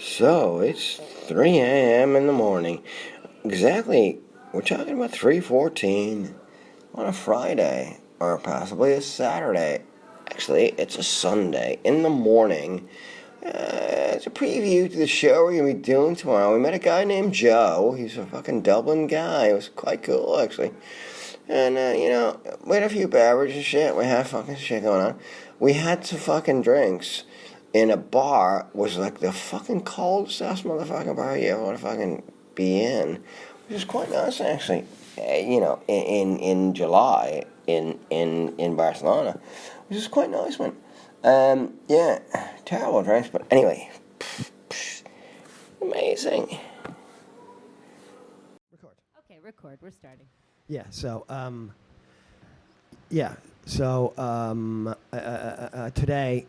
So, it's 3 a.m. in the morning. Exactly, we're talking about 3:14 on a Friday, or possibly a Saturday. Actually, it's a Sunday in the morning. It's a preview to the show we're going to be doing tomorrow. We met a guy named Joe. He's a fucking Dublin guy. It was quite cool, actually. And, we had a few beverages and shit. We had fucking shit going on. We had some fucking drinks in a bar. Was like the fucking coldest ass motherfucking bar you ever want to fucking be in. Which is quite nice, actually. In July in Barcelona. Which is quite nice, man. Terrible drinks, but anyway. Amazing. Record. Okay, record. We're starting. Yeah. Today,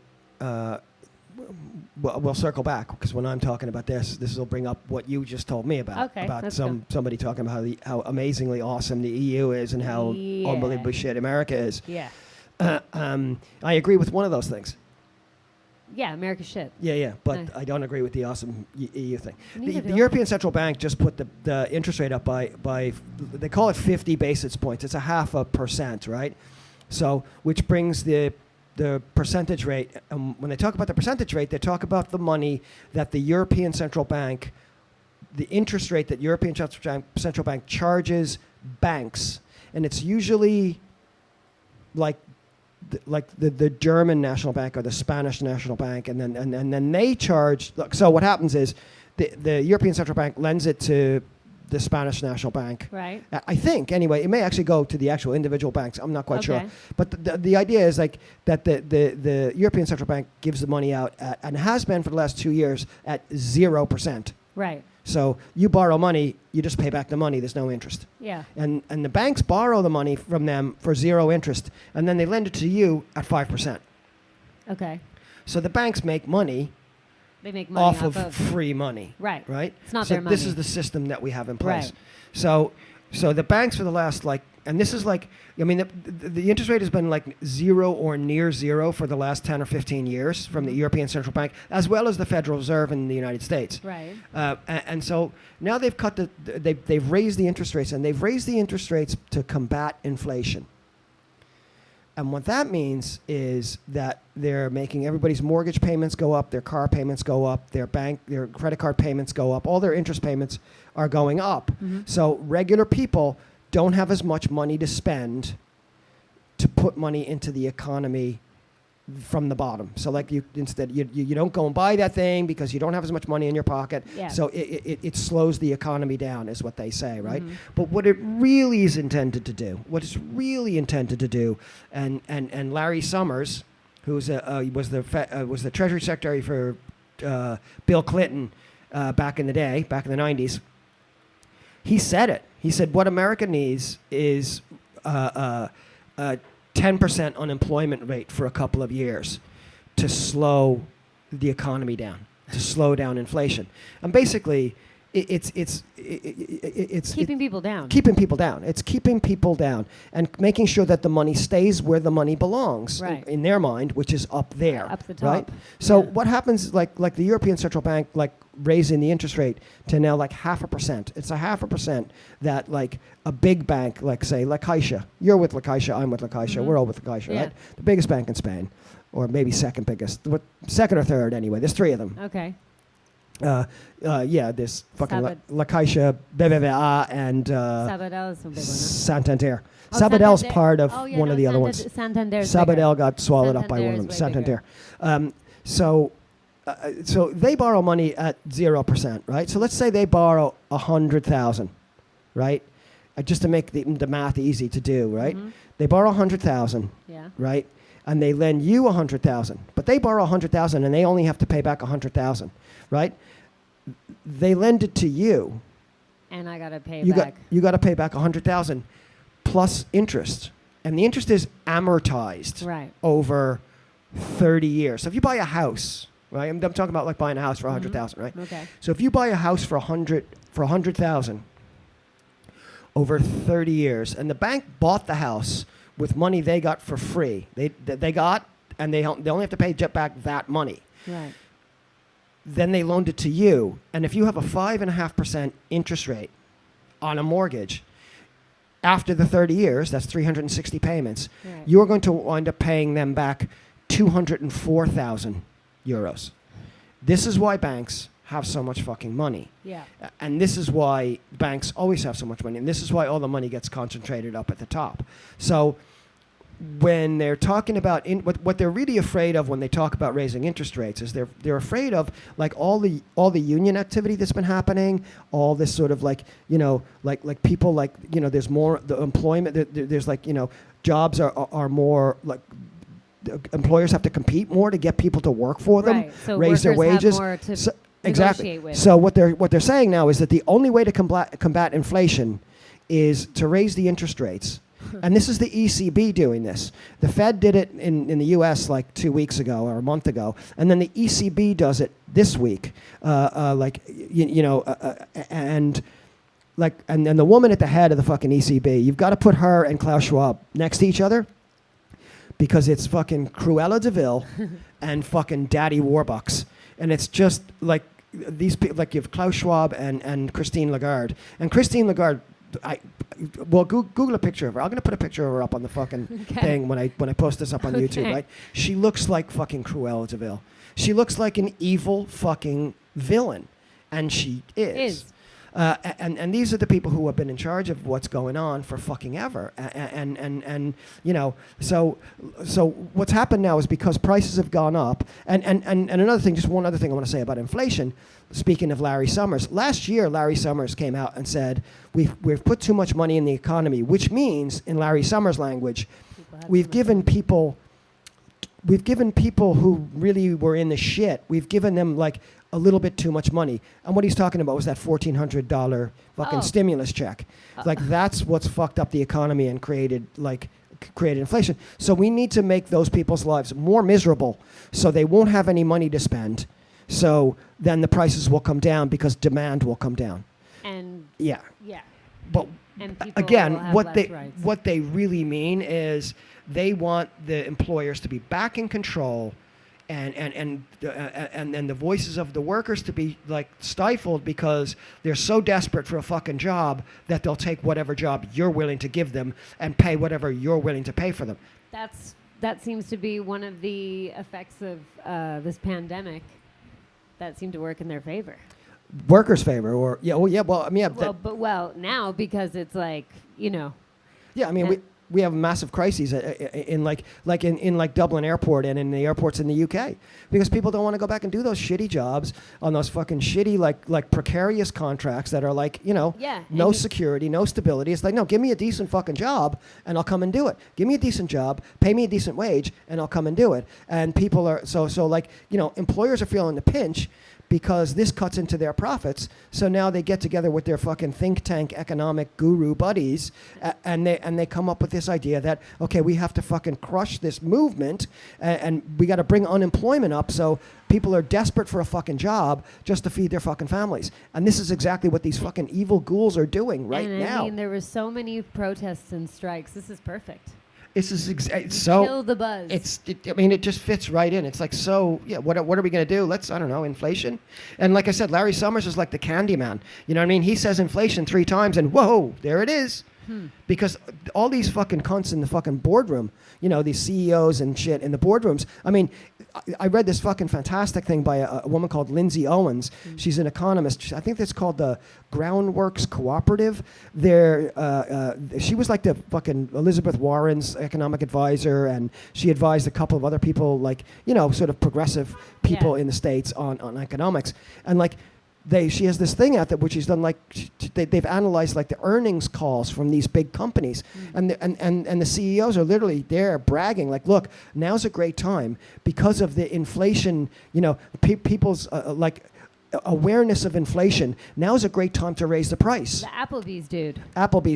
we'll circle back because when I'm talking about this will bring up what you just told me about. Okay, about let's somebody talking about how amazingly awesome the EU is and how unbelievable shit America is. Yeah. I agree with one of those things. Yeah, America's shit. Yeah, but I don't agree with the awesome EU thing. Neither The do I. European Central Bank just put the interest rate up by they call it 50 basis points. It's 0.5%, right? So which brings the percentage rate. When they talk about the percentage rate, they talk about the money that the European Central Bank, the interest rate that European Central Bank charges banks, and it's usually like the German National Bank or the Spanish National Bank, and then they charge. So what happens is the European Central Bank lends it to the Spanish National Bank. Right. I think anyway. It may actually go to the actual individual banks. I'm not quite sure. Okay. But the idea is like that the European Central Bank gives the money out and has been for the last 2 years at 0%. Right. So you borrow money, you just pay back the money. There's no interest. Yeah. And the banks borrow the money from them for 0 interest, and then they lend it to you at 5%. Okay. So the banks make money They make money off of free money. Right. Right? It's not so their money. this is the system that we have in place. Right. So the banks for the last and this is the interest rate has been like 0 or near 0 for the last 10 or 15 years from the European Central Bank, as well as the Federal Reserve in the United States. Right. And so now they've they've raised the interest rates, and they've raised the interest rates to combat inflation. And what that means is that they're making everybody's mortgage payments go up, their car payments go up, their credit card payments go up, all their interest payments are going up. Mm-hmm. So regular people don't have as much money to spend to put money into the economy from the bottom. So you don't go and buy that thing because you don't have as much money in your pocket. Yeah. So it slows the economy down, is what they say, right? Mm-hmm. But what it really is intended to do, and Larry Summers, who was the Treasury Secretary for Bill Clinton back in the day, back in the 90s, he said it. He said what America needs is 10% unemployment rate for a couple of years to slow the economy down, to slow down inflation. And basically, it's Keeping people down. Keeping people down. It's keeping people down and making sure that the money stays where the money belongs Right. in their mind, which is up there. Up the top. Right? So Yeah. what happens, like the European Central Bank, raising the interest rate to now 0.5%. It's 0.5% that a big bank, say La Caixa. You're with La Caixa, I'm with La Caixa, Mhm. we're all with La Caixa, Yeah. right? The biggest bank in Spain, or maybe second biggest, second or third anyway. There's 3 of them. Okay. This fucking La Sabad- Caixa, BBVA, and Sabadell is some big one. Santander. Oh, Sabadell's Santander. part of Oh, yeah, one no, of the other ones. Santander's Sabadell bigger. got swallowed up by one of them. Santander is way Santander. So they borrow money at 0%, right? So let's say they borrow 100,000, right? Just to make the math easy to do, right? Mhm. They borrow 100,000, Yeah. right? And they lend you 100,000, but they borrow 100,000 and they only have to pay back 100,000, right? They lend it to you. And I gotta pay You back. got to pay back 100,000 plus interest, and the interest is amortized Right. over 30 years. So if you buy a house, right? I'm talking about buying a house for 100,000, right? Okay. So if you buy a house for 100,000 over 30 years, and the bank bought the house with money they got for free, they only have to pay back that money. Right. then they loaned it to you. And if you have a 5.5% interest rate on a mortgage, after the 30 years, that's 360 payments, Right. you're going to wind up paying them back 204,000 euros. This is why banks have so much fucking money. Yeah. And this is why banks always have so much money. And this is why all the money gets concentrated up at the top. So when they're talking about what they're really afraid of when they talk about raising interest rates is they're afraid of like all the union activity that's been happening, all this sort of like, you know, like people like, you know, there's more the employment there's like, you know, jobs are more like employers have to compete more to get people to work for them, Right. So raise their workers wages. have more to Exactly. negotiate with. So what they're saying now is that the only way to combat inflation is to raise the interest rates. And this is the ECB doing this. The Fed did it in the U.S. like 2 weeks ago or a month ago, and then the ECB does it this week. And the woman at the head of the fucking ECB, you've got to put her and Klaus Schwab next to each other, because it's fucking Cruella de Vil and fucking Daddy Warbucks. And it's just like these people, like you have Klaus Schwab and Christine LaGarde. And Christine LaGarde, Google a picture of her. I'm going to put a picture of her up on the fucking thing when I post this up on YouTube, right? She looks like fucking Cruella de Vil. She looks like an evil fucking villain. And she is. And these are the people who have been in charge of what's going on for fucking ever. And you know, so what's happened now is because prices have gone up. And another thing, just one other thing I want to say about inflation. Speaking of Larry Summers, last year Larry Summers came out and said we've put too much money in the economy, which means in Larry Summers' language, we've given people who really were in the shit. We've given them like a little bit too much money. And what he's talking about was that $1,400 fucking stimulus check. Like that's what's fucked up the economy and created inflation. So we need to make those people's lives more miserable so they won't have any money to spend. So then the prices will come down because demand will come down. And yeah. But and people again, will have what less rights. what they really mean is they want the employers to be back in control, and the voices of the workers to be like stifled because they're so desperate for a fucking job that they'll take whatever job you're willing to give them and pay whatever you're willing to pay for them. That seems to be one of the effects of this pandemic that seemed to work in their favor. Workers' favor, or now because it's like, you know. Yeah, I mean, we have massive crises in Dublin Airport and in the airports in the UK because people don't want to go back and do those shitty jobs on those fucking shitty like precarious contracts that are like, you know, no security, no stability. It's like, no, give me a decent fucking job and I'll come and do it. Give me a decent job, pay me a decent wage, and I'll come and do it. And people are so like, you know, employers are feeling the pinch because this cuts into their profits. So now they get together with their fucking think tank economic guru buddies, and they come up with this idea that, okay, we have to fucking crush this movement, and we got to bring unemployment up so people are desperate for a fucking job just to feed their fucking families. And this is exactly what these fucking evil ghouls are doing right now. I mean, there were so many protests and strikes. This is perfect. This is so. Kill the buzz. It just fits right in. It's like, so, yeah, what are we going to do? I don't know, inflation? And like I said, Larry Summers is like the candy man. You know what I mean? He says inflation 3 times and whoa, there it is. Because all these fucking cunts in the fucking boardroom, you know, these CEOs and shit in the boardrooms. I mean, I read this fucking fantastic thing by a woman called Lindsay Owens. She's an economist. I think that's called the Groundworks Cooperative. She was like the fucking Elizabeth Warren's economic advisor, and she advised a couple of other people, like, you know, sort of progressive people in the States on economics. And like, she has this thing out there which she's done, like they've analyzed like the earnings calls from these big companies, and the CEOs are literally there bragging like, look, now's a great time because of the inflation, you know, people's awareness of inflation. Now is a great time to raise the price. The Applebee's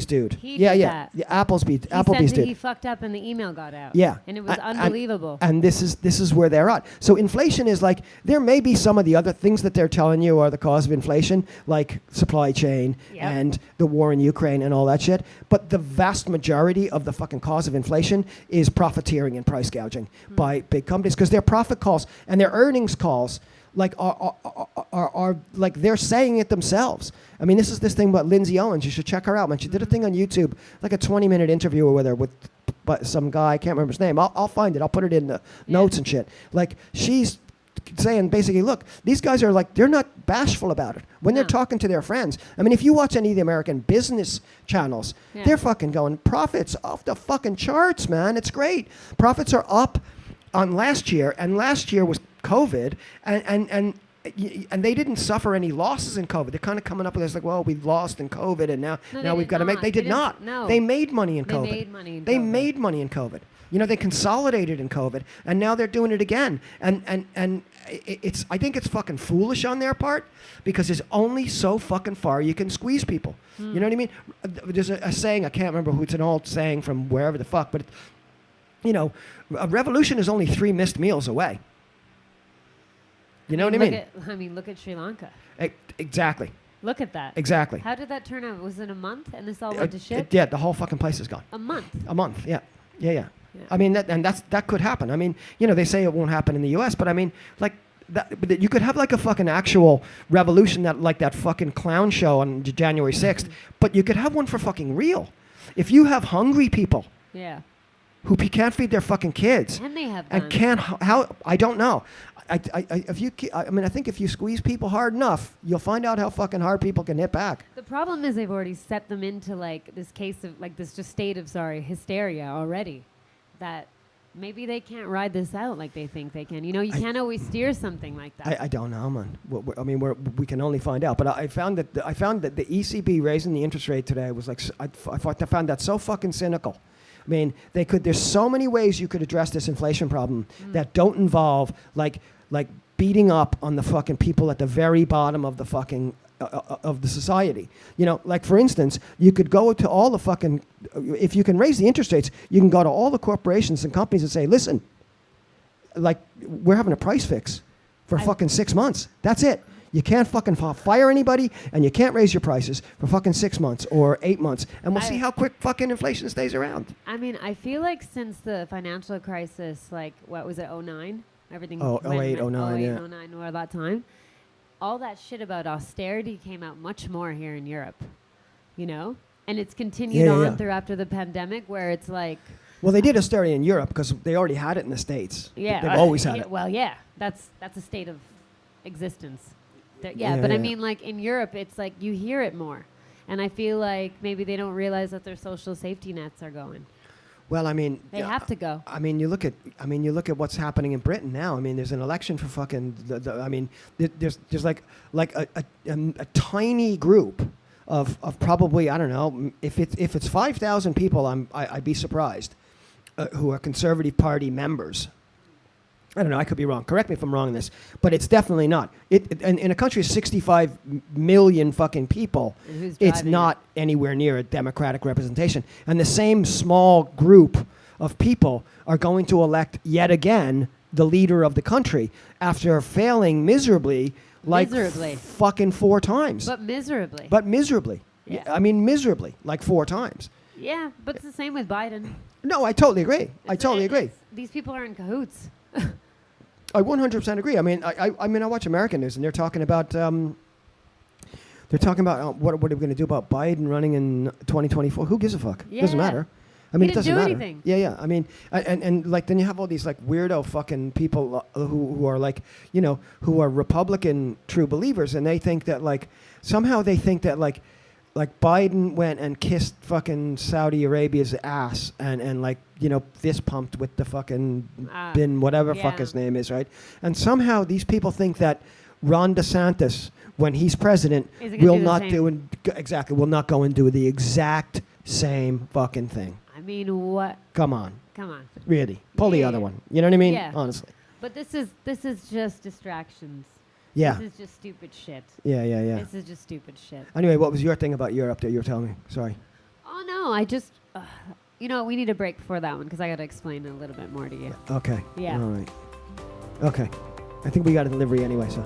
dude. He did yeah. That. The Applebee's said dude. He fucked up and the email got out. Yeah. And it was unbelievable. And this is where they're at. So inflation is like, there may be some of the other things that they're telling you are the cause of inflation, like supply chain and the war in Ukraine and all that shit. But the vast majority of the fucking cause of inflation is profiteering and price gouging by big companies, because their profit calls and their earnings calls, like are like they're saying it themselves. I mean, this is this thing about Lindsay Owens. You should check her out, man. She did a thing on YouTube, like a 20-minute interview with her with some guy. I can't remember his name. I'll find it. I'll put it in the notes and shit. Like she's saying basically, look, these guys are like, they're not bashful about it when they're talking to their friends. I mean, if you watch any of the American business channels, they're fucking going profits off the fucking charts, man. It's great. Profits are up on last year, and last year was COVID, and they didn't suffer any losses in COVID. They're kind of coming up with this like, well, we've lost in COVID, and now we've got to make. They did not. No. They made money in COVID. They made money in COVID. You know, they consolidated in COVID, and now they're doing it again. And it's, I think it's fucking foolish on their part, because there's only so fucking far you can squeeze people. You know what I mean? There's a saying, I can't remember who, it's an old saying from wherever the fuck, but you know, a revolution is only 3 missed meals away. You know what I mean? Look at Sri Lanka. Exactly. Look at that. Exactly. How did that turn out? Was it a month and this all went to shit? Yeah, the whole fucking place is gone. A month. A month. Yeah. I mean, that could happen. I mean, you know, they say it won't happen in the U.S., but I mean, like, but you could have like a fucking actual revolution, that like that fucking clown show on January 6th, but you could have one for fucking real. If you have hungry people, who can't feed their fucking kids, and they have and can't, how, I don't know. I think if you squeeze people hard enough, you'll find out how fucking hard people can hit back. The problem is they've already set them into like this case of like this just state of hysteria already, that maybe they can't ride this out like they think they can. You know, you can't always steer something like that. I don't know, man. We can only find out. But I found that the ECB raising the interest rate today was like, I found that so fucking cynical. I mean, there's so many ways you could address this inflation problem that don't involve like beating up on the fucking people at the very bottom of the fucking of the society. You know, like for instance, you could go to all the fucking, if you can raise the interest rates, you can go to all the corporations and companies and say, listen, like, we're having a price fix for fucking 6 months. That's it. You can't fucking fire anybody, and you can't raise your prices for fucking 6 months or 8 months. And we'll see how quick fucking inflation stays around. I mean, I feel like since the financial crisis, like, what was it, 09? Everything. 08, 09, yeah. 09, or that time. All that shit about austerity came out much more here in Europe, you know? And it's continued on through after the pandemic, where it's like... Well, they did austerity in Europe because they already had it in the States. Yeah. They've always had it. Well, yeah. That's a state of existence. But I mean, like, in Europe, it's like you hear it more. And I feel like maybe they don't realize that their social safety nets are going. Well, I mean, they have to go. I mean, you look at what's happening in Britain now. I mean, there's an election for fucking. I mean, there's like a tiny group of probably, I don't know, if it's 5,000 people, I'd be surprised, who are Conservative Party members. I don't know. I could be wrong. Correct me if I'm wrong in this, but it's definitely not. In a country of 65 million fucking people, it's not anywhere near a democratic representation. And the same small group of people are going to elect yet again the leader of the country after failing miserably, fucking 4 times. But miserably. Yeah. I mean, miserably, like 4 times. Yeah, but it's the same with Biden. No, I totally agree. These people are in cahoots. I 100% agree. I mean, I watch American news, and they're talking about what are we going to do about Biden running in 2024? Who gives a fuck? Yeah. Doesn't matter. I mean, he it doesn't didn't do matter. Anything. Yeah. I mean, and like then you have all these like weirdo fucking people who are like, you know, who are Republican true believers, and they think that like somehow they think that like Biden went and kissed fucking Saudi Arabia's ass and like, you know, fist pumped with the fucking bin whatever fuck his name is, right? And somehow these people think that Ron DeSantis, when he's president, will not go and do the exact same fucking thing. I mean, what? Come on. Really. Pull the other one. You know what I mean? Yeah. Honestly. But this is just distractions. Yeah. This is just stupid shit. Yeah. This is just stupid shit. Anyway, what was your thing about Europe that you were telling me? Sorry. Oh, no. I just... you know, we need a break before that one because I got to explain a little bit more to you. Okay. Yeah. All right. Okay. I think we got a delivery anyway, so...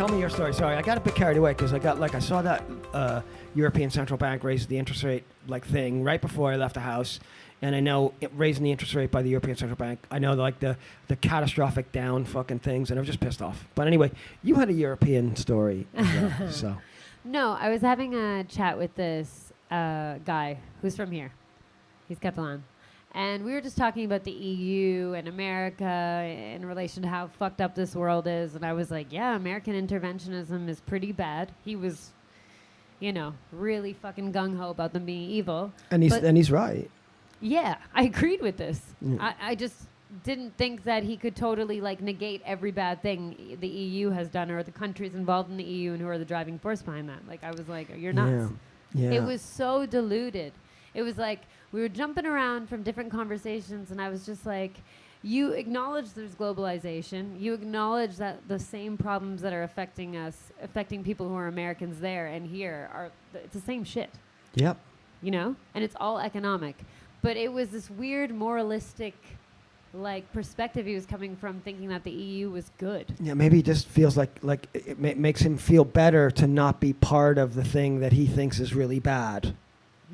tell me your story. Sorry, I got a bit carried away because I saw that European Central Bank raised the interest rate thing right before I left the house, and I know raising the interest rate by the European Central Bank. I know the catastrophic down fucking things, and I was just pissed off. But anyway, you had a European story as well, so. No, I was having a chat with this guy who's from here. He's Catalan. And we were just talking about the EU and America in relation to how fucked up this world is. And I was like, yeah, American interventionism is pretty bad. He was, really fucking gung-ho about them being evil. And he's right. Yeah, I agreed with this. Yeah. I just didn't think that he could totally negate every bad thing the EU has done or the countries involved in the EU and who are the driving force behind that. I was like, you're nuts. Yeah. It was so diluted. It was like we were jumping around from different conversations, and I was just like, you acknowledge there's globalization. You acknowledge that the same problems that are affecting us, affecting people who are Americans there and here, it's the same shit. Yep. And it's all economic. But it was this weird moralistic perspective he was coming from, thinking that the EU was good. Yeah, maybe he just feels like it makes him feel better to not be part of the thing that he thinks is really bad.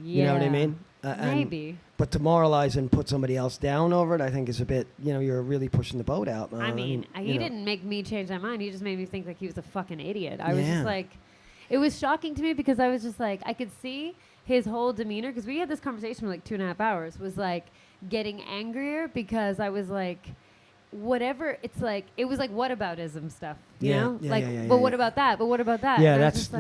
Yeah. You know what I mean? Maybe. But to moralize and put somebody else down over it, I think is a bit, you're really pushing the boat out, man. I mean, he didn't make me change my mind. He just made me think he was a fucking idiot. I was just it was shocking to me because I was just I could see his whole demeanor, because we had this conversation for 2.5 hours, was getting angrier because I was whatever, it's it was whataboutism stuff, you know? But what about that? But what about that? Yeah, and that's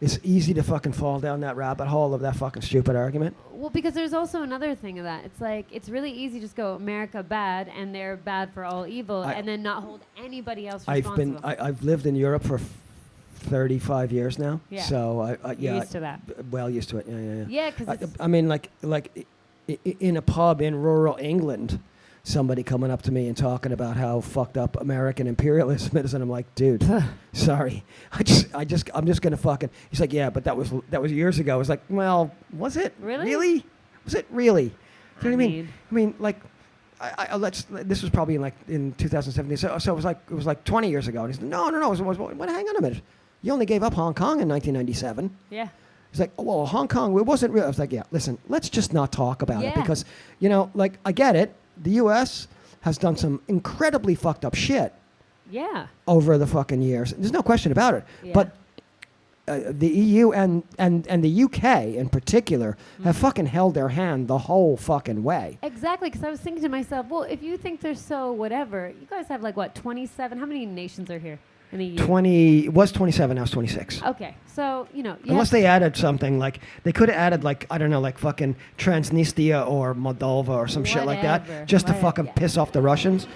it's easy to fucking fall down that rabbit hole of that fucking stupid argument. Well, because there's also another thing of that. It's it's really easy to just go America bad and they're bad for all evil, and then not hold anybody else responsible. I've lived in Europe for 35 years now. Yeah. So You're used to that. Well used to it. Yeah. Yeah, because I mean, in a pub in rural England, somebody coming up to me and talking about how fucked up American imperialism is, and I'm like, dude, sorry, I'm just gonna fucking. He's like, yeah, but that was years ago. I was like, well, was it really? Was it really? Do you know what I mean? I mean, this was probably in 2017. So it was 20 years ago. And he's like, no. Hang on a minute. You only gave up Hong Kong in 1997. Yeah. He's like, oh, well, Hong Kong, it wasn't real. I was like, yeah, listen, let's just not talk about it because, I get it. The U.S. has done some incredibly fucked up shit. Yeah. Over the fucking years. There's no question about it. Yeah. But the EU and the UK in particular have fucking held their hand the whole fucking way. Exactly, because I was thinking to myself, well, if you think they're so whatever, you guys have 27? How many nations are here in the EU? 20, it was 27, now it's 26. Okay, so, Unless they added something, they could have added, I don't know, fucking Transnistria or Moldova or some shit like that, just to fucking piss off the Russians.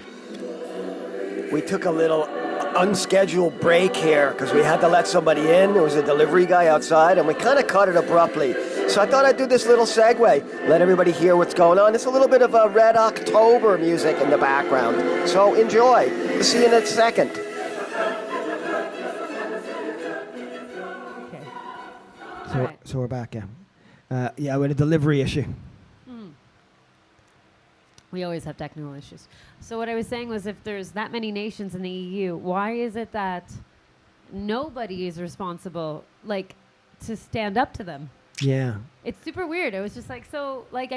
We took a little unscheduled break here because we had to let somebody in. There was a delivery guy outside, and we kind of cut it abruptly. So I thought I'd do this little segue, let everybody hear what's going on. It's a little bit of a Red October music in the background. So enjoy. We'll see you in a second. So we're back, yeah. We had a delivery issue. We always have technical issues. So what I was saying was, if there's that many nations in the EU, why is it that nobody is responsible, to stand up to them? Yeah. It's super weird. I was just I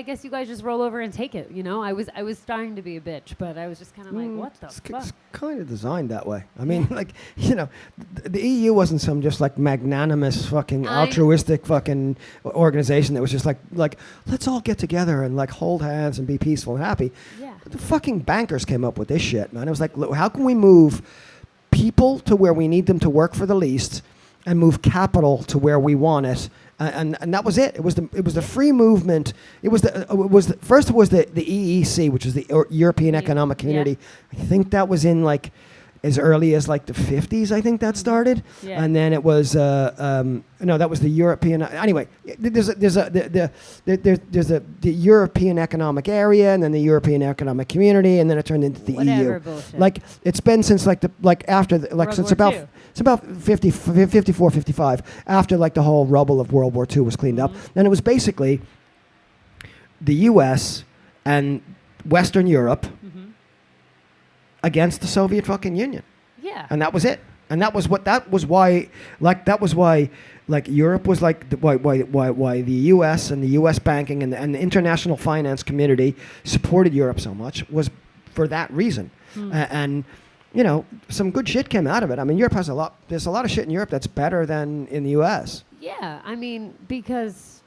guess you guys just roll over and take it, I was starting to be a bitch, but I was just kind of what the fuck? It's kind of designed that way. I mean, the EU wasn't some just magnanimous fucking altruistic fucking organization that was just let's all get together and hold hands and be peaceful and happy. Yeah. The fucking bankers came up with this shit, man. It was look, how can we move people to where we need them to work for the least and move capital to where we want it? And that was it. It was the free movement. It was the EEC, which was the European Economic Community. Yeah. I think that was in as early as the 50s. I think that started. Yeah. And then it was that was the European. Anyway, there's the European Economic Area, and then the European Economic Community, and then it turned into the EU. Bullshit. It's been since after since about. It's about 54, 55, after the whole rubble of World War II was cleaned up. And it was basically the U.S. and Western Europe against the Soviet fucking Union. Yeah. And that was it. And that was why Europe was like why the U.S. and the U.S. banking and the international finance community supported Europe so much was for that reason. And you know, some good shit came out of it. I mean, Europe has there's a lot of shit in Europe that's better than in the U.S. Yeah, I mean, because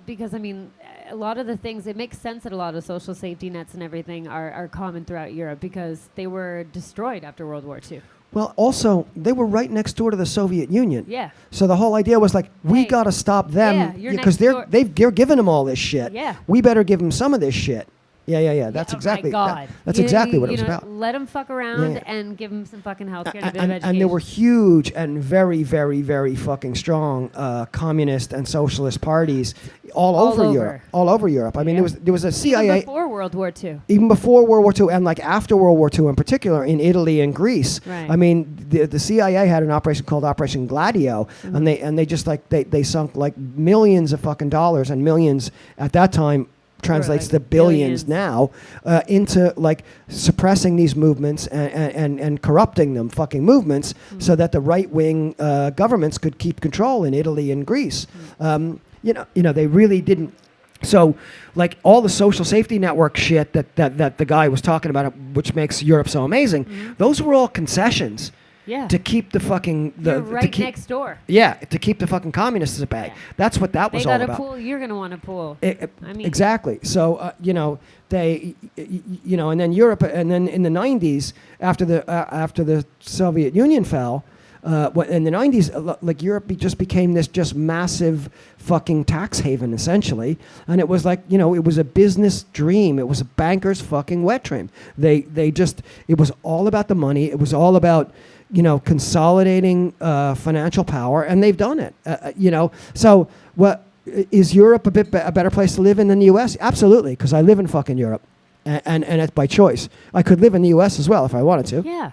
I mean, a lot of the things, it makes sense that a lot of social safety nets and everything are common throughout Europe because they were destroyed after World War II. Well, also, they were right next door to the Soviet Union. Yeah. So the whole idea was like, we got to stop them because they're giving them all this shit. Yeah. We better give them some of this shit. Yeah. That's exactly. Oh my God. That's exactly what it was about. Let them fuck around and give them some fucking healthcare and a bit of education. And there were huge and very, very, very fucking strong communist and socialist parties all over Europe. All over Europe. I mean, there was a CIA even before World War II. Even before World War II, and like after World War II in particular, in Italy and Greece. Right. I mean, the CIA had an operation called Operation Gladio, and they just like they sunk like millions of fucking dollars, and millions at that time translates to billions now, into like suppressing these movements and corrupting them fucking movements so that the right-wing governments could keep control in Italy and Greece. You know, they really didn't. So, like all the social safety network shit that the guy was talking about, which makes Europe so amazing, those were all concessions. Yeah. To keep the fucking You're right next door. Yeah, to keep the fucking communists at bay. Yeah. That's what that was all about. They got a pool. You're gonna want a pool. I mean, exactly. So you know, they, you know, and then Europe, and then in the '90s, after the Soviet Union fell, in the '90s, like Europe just became this just massive fucking tax haven essentially, and it was like, you know, it was a business dream. It was a banker's fucking wet dream. They just, it was all about the money. It was all about, you know, consolidating financial power, and they've done it. You know, so what is Europe a better place to live in than the U.S.? Absolutely, because I live in fucking Europe, and it's by choice. I could live in the U.S. as well if I wanted to. Yeah.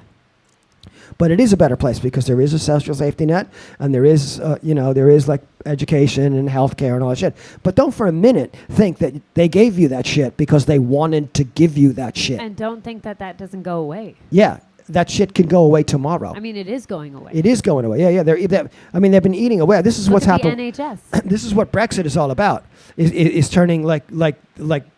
But it is a better place because there is a social safety net, and there is, you know, there is like education and healthcare and all that shit. But don't for a minute think that they gave you that shit because they wanted to give you that shit. And don't think that doesn't go away. Yeah. That shit can go away tomorrow. I mean, it is going away. It is going away. Yeah. I mean, they've been eating away. This is what's happened. The NHS. This is what Brexit is all about. Is turning like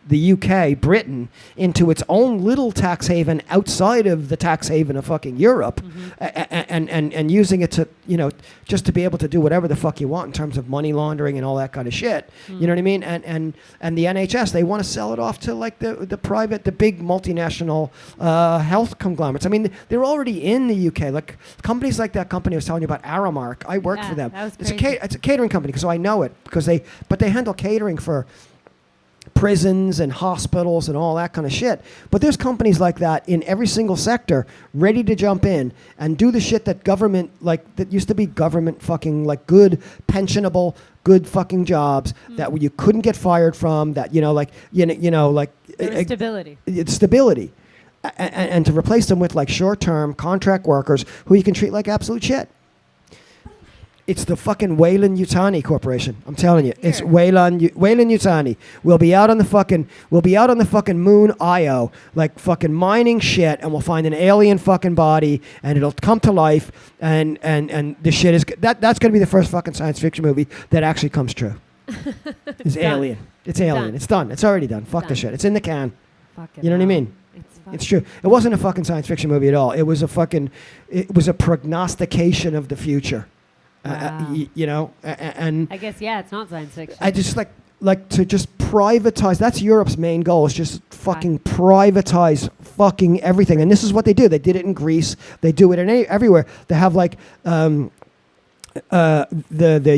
the UK, Britain, into its own little tax haven outside of the tax haven of fucking Europe, and using it to, you know, just to be able to do whatever the fuck you want in terms of money laundering and all that kind of shit. You know what I mean? And the NHS, they want to sell it off to like the private, the big multinational health conglomerates. I mean, they're already in the UK. Like companies like that company I was telling you about, Aramark. I worked for them. That was It's crazy. a catering company, so I know it because they handle catering for prisons and hospitals and all that kind of shit. But there's companies like that in every single sector ready to jump in and do the shit that government, like that used to be government fucking like good pensionable, good fucking jobs that you couldn't get fired from, that, you know, like, you know like Stability. It's stability. And to replace them with like short-term contract workers who you can treat like absolute shit. It's the fucking Weyland Yutani Corporation. I'm telling you, it's Weyland Yutani. We'll be out on the fucking moon Io, like fucking mining shit, and we'll find an alien fucking body, and it'll come to life, and the shit is that's gonna be the first fucking science fiction movie that actually comes true. It's Alien. It's Alien. Done. It's done. It's already done. Fuck the shit. It's in the can. You know what I mean? It's true. It wasn't a fucking science fiction movie at all. It was a prognostication of the future. Wow. You know, and I guess, it's not science fiction. I just like to just privatize. That's Europe's main goal, is just fucking privatize fucking everything. And this is what they do. They did it in Greece. They do it in everywhere. They have like the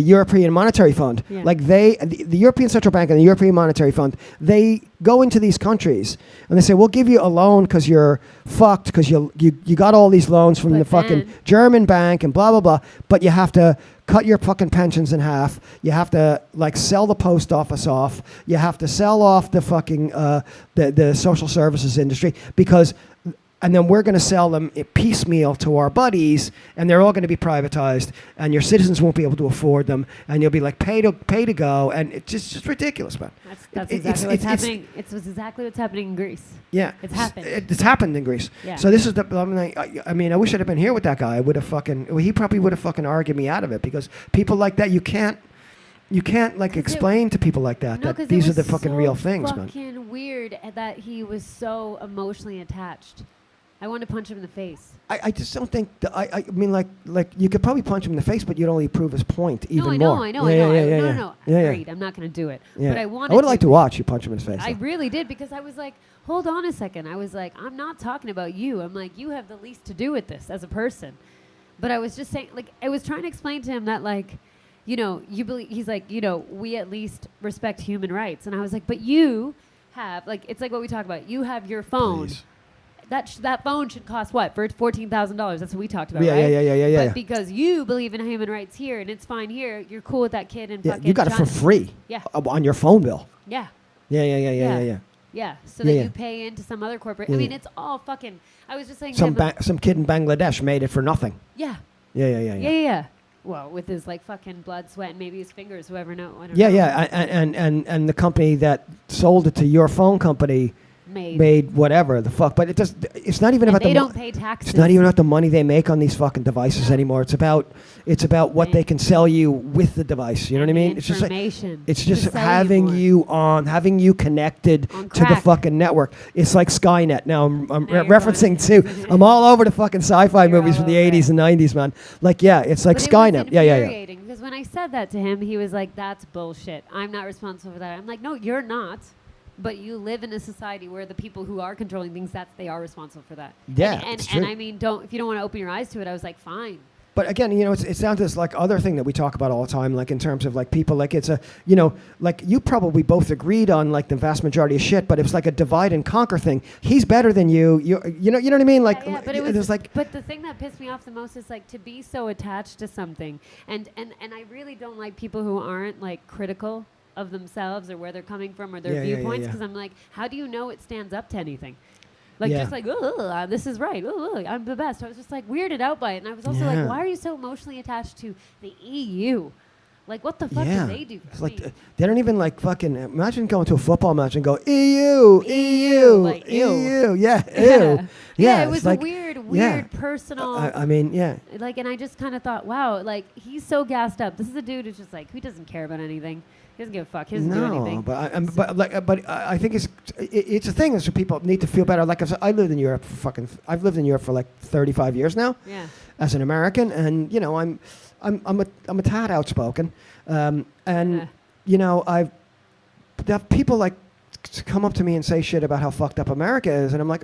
European Monetary Fund. Yeah. Like the European Central Bank and the European Monetary Fund, they go into these countries and they say, we'll give you a loan because you're fucked, because you got all these loans from the fucking German bank and blah, blah, blah, but you have to cut your fucking pensions in half. You have to like sell the post office off. You have to sell off the fucking the social services industry, because and then we're going to sell them piecemeal to our buddies, and they're all going to be privatized, and your citizens won't be able to afford them, and you'll be like pay to go, and it's just ridiculous, man. That's exactly what's happening. It's exactly what's happening in Greece. Yeah, it's happened. It's happened in Greece. Yeah. So this is the. I mean, I wish I'd have been here with that guy. I would have he probably would have fucking argued me out of it, because people like that you can't like explain to people like that that these are the fucking real things, man. It's fucking weird that he was so emotionally attached. I wanted to punch him in the face. I just don't think I mean like you could probably punch him in the face, but you'd only prove his point even more. I know. No. Agreed. I'm not going to do it. Yeah. But I would have liked to watch you punch him in his face. I really did, because I was like, hold on a second. I was like, I'm not talking about you. I'm like, you have the least to do with this as a person. But I was just saying, like, I was trying to explain to him that, like, you believe, he's like, we at least respect human rights. And I was like, but you have, like, it's like what we talk about. You have your phone. Please. That phone should cost what? For $14,000. That's what we talked about, yeah, right? Yeah. But because you believe in human rights here and it's fine here, you're cool with that kid and fucking you got it for free. Yeah. On your phone bill. Yeah. Yeah. Yeah. So that you pay into some other corporate. I mean, it's all fucking. I was just saying. Some kid in Bangladesh made it for nothing. Yeah. Yeah. Well, with his like fucking blood, sweat, and maybe his fingers, whoever knows. I don't know. Yeah. And the company that sold it to your phone company made whatever the fuck, but it's not even about they don't pay taxes. It's not even about the money they make on these fucking devices anymore. It's about what they can sell you with the device. You know what I mean? It's just like, it's just having you connected to the fucking network. It's like Skynet. Now I'm referencing to. I'm all over the fucking sci-fi movies from the 80s and 90s, man. Like it's like Skynet. Yeah. Because when I said that to him, he was like, "That's bullshit. I'm not responsible for that." I'm like, "No, you're not." But you live in a society where the people who are controlling things, they are responsible for that. Yeah, and I mean, if you don't want to open your eyes to it, I was like, fine. But again, it's down to this like other thing that we talk about all the time, like in terms of like people, like it's a, like you probably both agreed on like the vast majority of shit, but it was like a divide and conquer thing. He's better than you. You know what I mean? Like, but it was like. But the thing that pissed me off the most is like to be so attached to something, and I really don't like people who aren't like critical of themselves or where they're coming from or their viewpoints, because I'm like, how do you know it stands up to anything? Like just like, this is right. I'm the best. I was just like weirded out by it, and I was also like, why are you so emotionally attached to the EU? Like, what the fuck do they do for me? Like they don't even like fucking. Imagine going to a football match and go EU. Like, ew. Yeah. It was like, a weird personal. I mean, yeah. Like, and I just kind of thought, wow, like he's so gassed up. This is a dude who's just like, he doesn't care about anything. He doesn't give a fuck. He doesn't do anything. But I think it's a thing that people need to feel better. Like I lived in Europe I've lived in Europe for like 35 years now. Yeah. As an American, and I'm a tad outspoken, and I've have people like come up to me and say shit about how fucked up America is, and I'm like,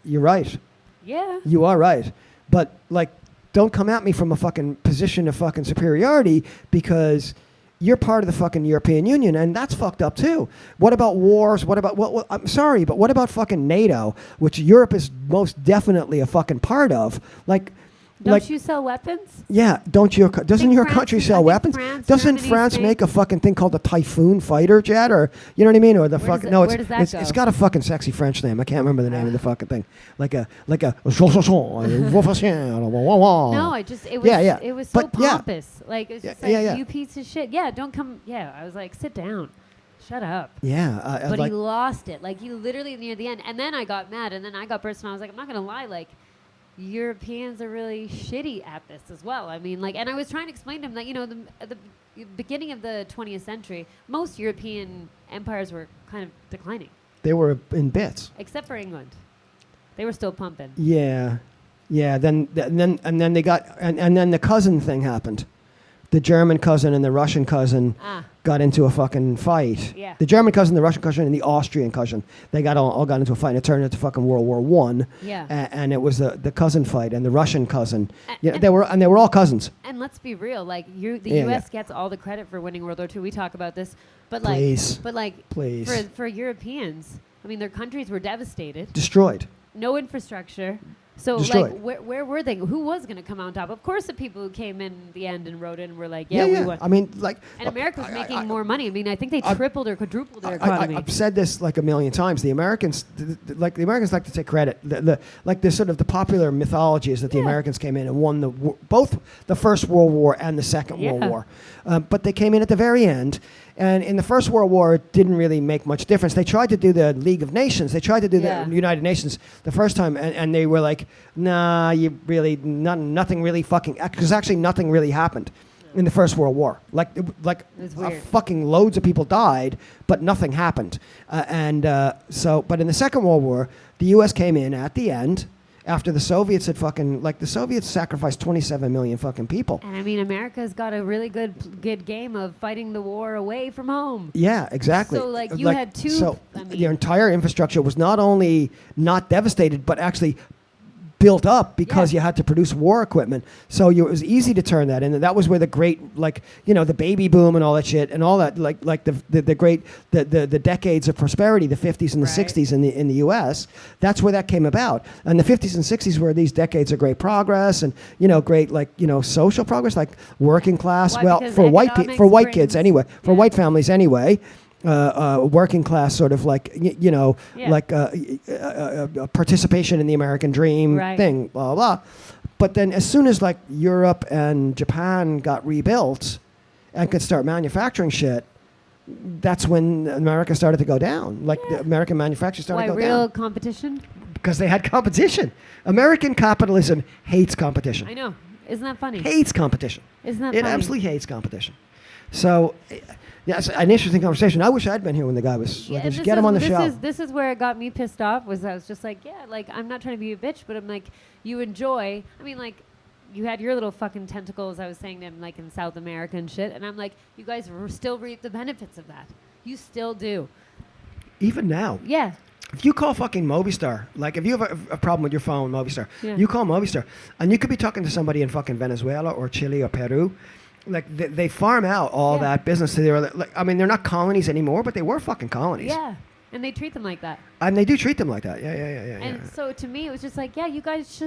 you're right. Yeah. You are right, but like, don't come at me from a fucking position of fucking superiority, because you're part of the fucking European Union, and that's fucked up too. What about wars? What about I'm sorry, but what about fucking NATO, which Europe is most definitely a fucking part of? Like, don't you sell weapons? Yeah, doesn't your country sell weapons? Doesn't France make a fucking thing called the Typhoon fighter jet, or you know what I mean, or the fucking no? It's got a fucking sexy French name. I can't remember the name of the fucking thing. Like a. No, it was so pompous. Like it's just like, you piece of shit. Yeah, don't come. Yeah, I was like, sit down. Shut up. Yeah. But he lost it. Like he literally near the end, and then I got mad, and then I got personal. I was like, I'm not gonna lie, like. Europeans are really shitty at this as well. I mean, like, and I was trying to explain to him that, at the beginning of the 20th century, most European empires were kind of declining. They were in bits. Except for England. They were still pumping. Yeah. Then they got, and then the cousin thing happened. The German cousin and the Russian cousin got into a fucking fight. Yeah. The German cousin, the Russian cousin, and the Austrian cousin. They all got into a fight, and it turned into fucking World War I. Yeah. And it was the cousin fight and the Russian cousin. They were all cousins. And let's be real, like the U.S. gets all the credit for winning World War II. We talk about this, but like, please. For Europeans, I mean, their countries were devastated, destroyed. no infrastructure. So, Destroyed. like, where were they? Who was going to come on top? Of course, the people who came in the end and wrote in were like, yeah, we won. I mean, like, And America was making more money. I mean, I think they tripled or quadrupled their economy. I've said this like a million times. The Americans, like to take credit. Like the sort of the popular mythology is that the Americans came in and won both the First World War and the Second World War, but they came in at the very end. And in the First World War, it didn't really make much difference. They tried to do the League of Nations. They tried to do the United Nations the first time, and they were like, nah, nothing really fucking, because actually nothing really happened in the First World War. Like fucking loads of people died, but nothing happened. But in the Second World War, the U.S. came in at the end, after the Soviets had the Soviets sacrificed 27 million fucking people. And I mean, America's got a really good game of fighting the war away from home. Yeah, exactly. So you had two. So your entire infrastructure was not only not devastated, but actually built up because you had to produce war equipment. So it was easy to turn that in. And that was where the great, the baby boom and all that shit and all that, the decades of prosperity, the 50s and the 60s in the U.S., that's where that came about. And the 50s and 60s were these decades of great progress and, great, social progress, like working class. Why? Well, Because for white kids brings- anyway, for white families anyway. Working class sort of participation in the American dream thing, blah, blah. But then as soon as Europe and Japan got rebuilt and could start manufacturing shit, that's when America started to go down. The American manufacturers started to go down. Why, real competition? Because they had competition. American capitalism hates competition. I know. Isn't that funny? Hates competition. Isn't that It funny? absolutely hates competition. So, yeah, it's an interesting conversation. I wish I'd been here when the guy was we should get him on the show. This is where it got me pissed off. I was just like, I'm not trying to be a bitch, but I'm like, you enjoy. I mean, you had your little fucking tentacles. I was saying them in South America and shit, and I'm like, you guys still reap the benefits of that. You still do. Even now. Yeah. If you call fucking Movistar, if you have a problem with your phone, Movistar, you call Movistar, and you could be talking to somebody in fucking Venezuela or Chile or Peru. They farm out all that business. They're not colonies anymore, but they were fucking colonies. Yeah, and they treat them like that. And they do treat them like that. Yeah. And so to me, it was just you guys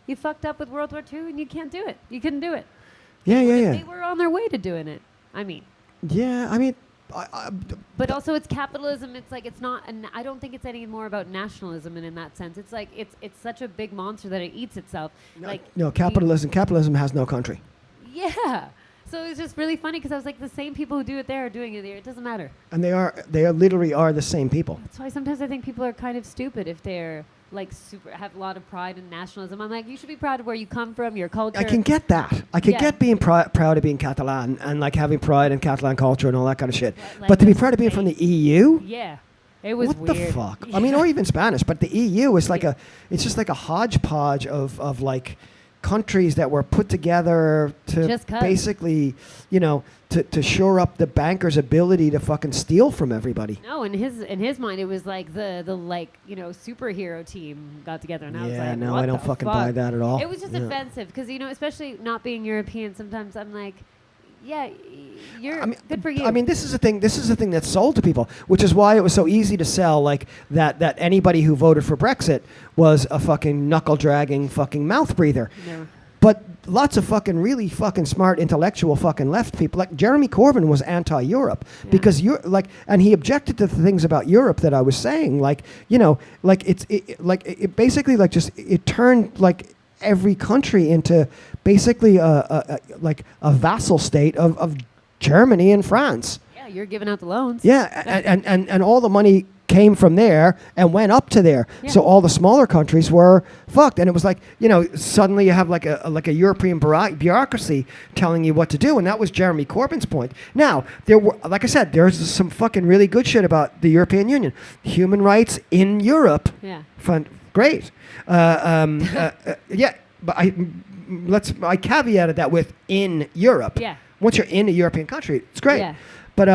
you fucked up with World War II, and you can't do it. You couldn't do it. Yeah. They were on their way to doing it. I mean. Yeah, I mean. But also, it's capitalism. It's it's not. And I don't think it's any more about nationalism. And in that sense, it's it's such a big monster that it eats itself. No, capitalism has no country. Yeah. So it was just really funny because I was the same people who do it there are doing it here. It doesn't matter. And they literally are the same people. That's why sometimes I think people are kind of stupid if they're have a lot of pride and nationalism. I'm you should be proud of where you come from, your culture. I can get that. I can get being proud of being Catalan and having pride in Catalan culture and all that kind of shit. But to be proud of being from the EU? Yeah. It was weird. What the fuck? Yeah. I mean, or even Spanish, but the EU is it's just a hodgepodge of countries that were put together to basically, to shore up the bankers' ability to fucking steal from everybody. No, in his mind, it was the superhero team got together, and I was no, what I don't the fucking fuck? buy that at all. It was just offensive because especially not being European, sometimes I'm good for you. I mean, this is the thing that's sold to people, which is why it was so easy to sell that anybody who voted for Brexit was a fucking knuckle-dragging fucking mouth breather. No. But lots of fucking really fucking smart intellectual fucking left people, Jeremy Corbyn was anti-Europe because and he objected to the things about Europe that I was saying, it turned every country into basically a vassal state of Germany and France. Yeah, you're giving out the loans. Yeah, and all the money came from there and went up to there. Yeah. So all the smaller countries were fucked. And it was suddenly you have a European bureaucracy telling you what to do. And that was Jeremy Corbyn's point. Now, there were, like I said, there's some fucking really good shit about the European Union. Human rights in Europe. Yeah. Great. Yeah, but I caveated that with in Europe. Yeah. Once you're in a European country, it's great. Yeah. But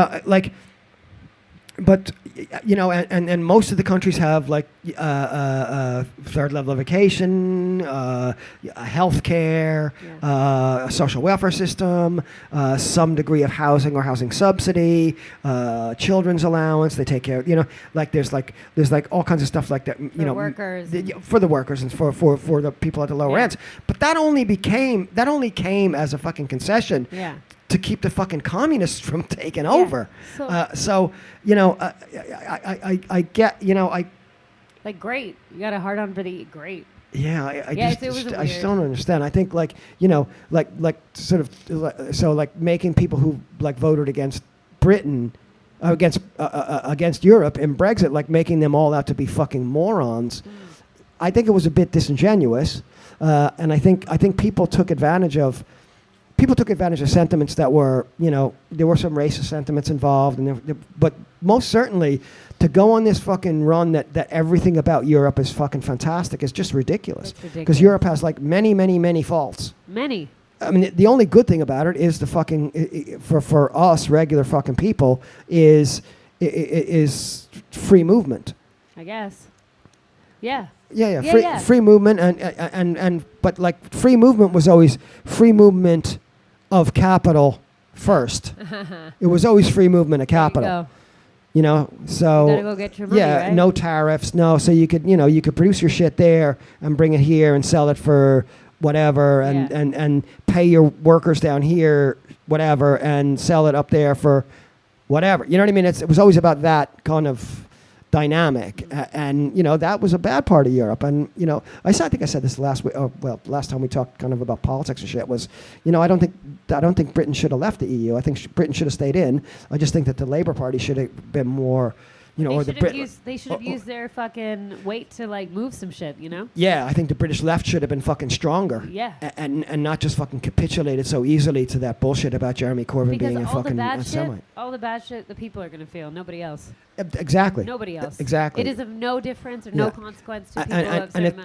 but and most of the countries have like third level of education, health care, a social welfare system, some degree of housing or housing subsidy, children's allowance. They take care of, like there's all kinds of stuff like that. For workers. For the workers and for the people at the lower ends. But that only came as a fucking concession. Yeah. To keep the fucking communists from taking over. So I get, like, great. You got a hard on for the great. Yeah, I just don't understand. I think like making people who like voted against Britain, against Europe in Brexit, like making them all out to be fucking morons. I think it was a bit disingenuous, and I think people took advantage of sentiments that were, there were some racist sentiments involved, but most certainly to go on this fucking run that everything about Europe is fucking fantastic is just ridiculous. Because Europe has like many, many, many faults. Many. I mean, the only good thing about it is the fucking, for us regular fucking people, is free movement. I guess. Yeah. Yeah. Free movement and but like free movement was always free movement of capital first. It was always free movement of capital. So you gotta go get your money, right? No tariffs, no. So you could produce your shit there and bring it here and sell it for whatever, and pay your workers down here whatever and sell it up there for whatever. You know what I mean? It was always about that kind of dynamic, and that was a bad part of Europe. And I think I said this last week. Last time we talked kind of about politics and shit was, I don't think Britain should have left the EU. I think Britain should have stayed in. I just think that the Labour Party should have been more. They should have used their fucking weight to like move some shit, Yeah, I think the British left should have been fucking stronger. Yeah. And not just fucking capitulated so easily to that bullshit about Jeremy Corbyn being a fucking Semite. All the bad shit the people are going to feel, nobody else. Exactly. Nobody else. Exactly. It is of no difference or no consequence to people.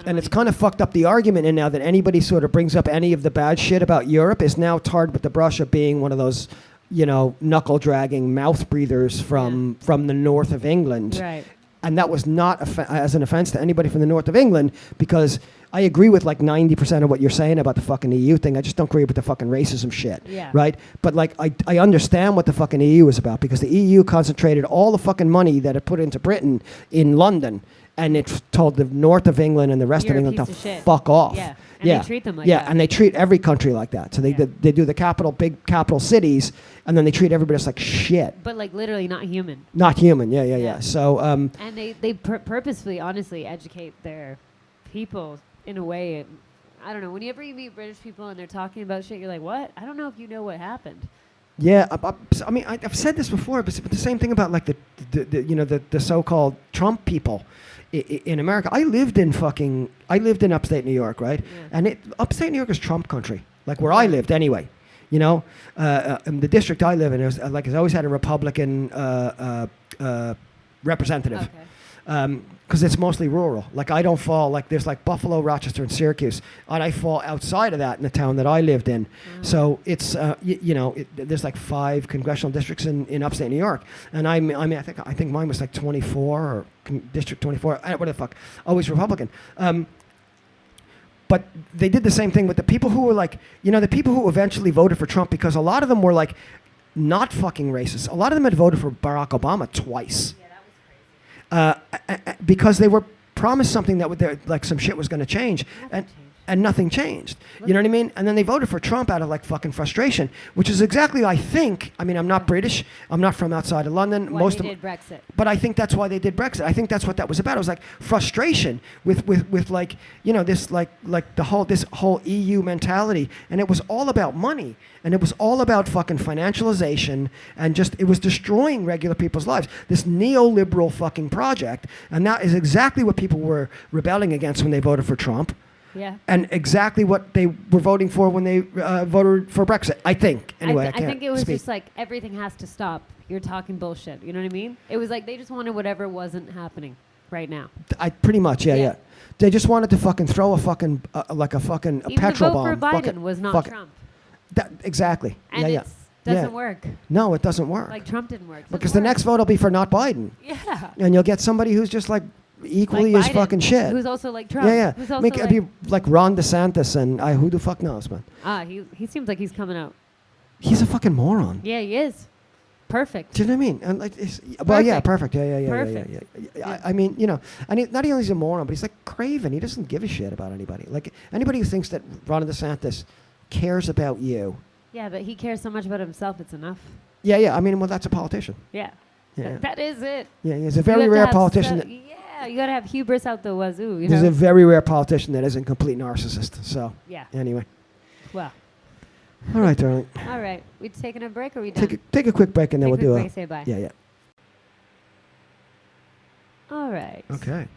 And it's kind of fucked up the argument in now that anybody sort of brings up any of the bad shit about Europe is now tarred with the brush of being one of those knuckle dragging mouth breathers from the north of England. Right. And that was not as an offense to anybody from the north of England, because I agree with like 90% of what you're saying about the fucking EU thing. I just don't agree with the fucking racism shit. Yeah. Right? But like I understand what the fucking EU is about, because the EU concentrated all the fucking money that it put into Britain in London, and it told the north of England and the rest of England to fuck off. Yeah. And they treat them like that. Yeah, and they treat every country like that. So they do the big capital cities, and then they treat everybody else like shit. But like literally not human. Not human, yeah. So and they purposefully, honestly, educate their people in a way. I don't know. Whenever you meet British people and they're talking about shit, you're like, what? I don't know if you know what happened. Yeah, I mean, I've said this before, but the same thing about like the so-called Trump people in America. I lived in upstate New York, right? Yeah. And upstate New York is Trump country, like where I lived anyway. The district I live in has always had a Republican representative. Okay. Because it's mostly rural. Like I don't fall, like there's like Buffalo, Rochester, and Syracuse, and I fall outside of that in the town that I lived in. Mm-hmm. So it's there's like 5 congressional districts in upstate New York, and I think mine was like 24 or District 24. What the fuck? Always Republican. But they did the same thing with the people who were like, the people who eventually voted for Trump, because a lot of them were like not fucking racist. A lot of them had voted for Barack Obama twice. Because they were promised something that like some shit was going to change, and nothing changed. You know what I mean? And then they voted for Trump out of like fucking frustration, which is exactly, I think. I mean, I'm not British. I'm not from outside of London. Why they did Brexit. But I think that's why they did Brexit. I think that's what that was about. It was like frustration with like this like this whole EU mentality, and it was all about money, and it was all about fucking financialization, and it was destroying regular people's lives. This neoliberal fucking project, and that is exactly what people were rebelling against when they voted for Trump. Yeah. And exactly what they were voting for when they voted for Brexit, I think. Anyway, I think it was just like everything has to stop. You're talking bullshit. You know what I mean? It was like they just wanted whatever wasn't happening right now. Pretty much, yeah. They just wanted to fucking throw a fucking, like a fucking Even petrol the vote bomb. for Biden was not Trump. Exactly. And Doesn't work. No, it doesn't work. Like Trump didn't work. Because the next vote will be for not Biden. Yeah. And you'll get somebody who's just like equally Like as Biden, fucking shit. Who's also like Trump. Yeah. Who's also It'd be like Ron DeSantis and who the fuck knows, man. he seems like he's coming out. He's a fucking moron. Yeah, he is. Perfect. Do you know what I mean? And like, well, yeah, perfect. Yeah. Perfect. Yeah. I mean, you know, and not only is he a moron, but he's like craven. He doesn't give a shit about anybody. Like anybody who thinks that Ron DeSantis cares about you. Yeah, but he cares so much about himself. It's enough. Yeah. I mean, well, that's a politician. Yeah. Yeah. That is it. Yeah, he's a very rare politician. Yeah, you gotta have hubris out the wazoo. He's a very rare politician that isn't a complete narcissist. So yeah. Anyway. Well. All right, darling. All right. We taking a break or we done? Take a quick break and then we'll do Say bye. Yeah. All right. Okay.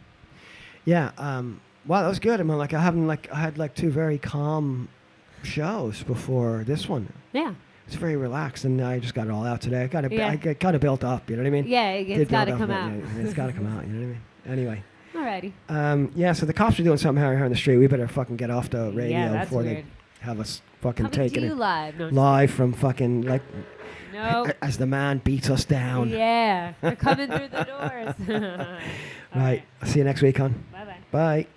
Yeah. Wow, that was good. I mean, like I had like two very calm shows before this one. Yeah. It's very relaxed, and I just got it all out today. I got it built up. You know what I mean? Yeah, it's got to come out. Yeah, it's got to come out. You know what I mean? Anyway. Alrighty. Yeah. So the cops are doing something out here on the street. We better fucking get off the radio Yeah, that's before weird. they have us fucking Coming taking to you it live. No, live from fucking like. No. As the man beats us down. Yeah, they're coming through the doors. Right. I'll see you next week, hon. Bye-bye. Bye.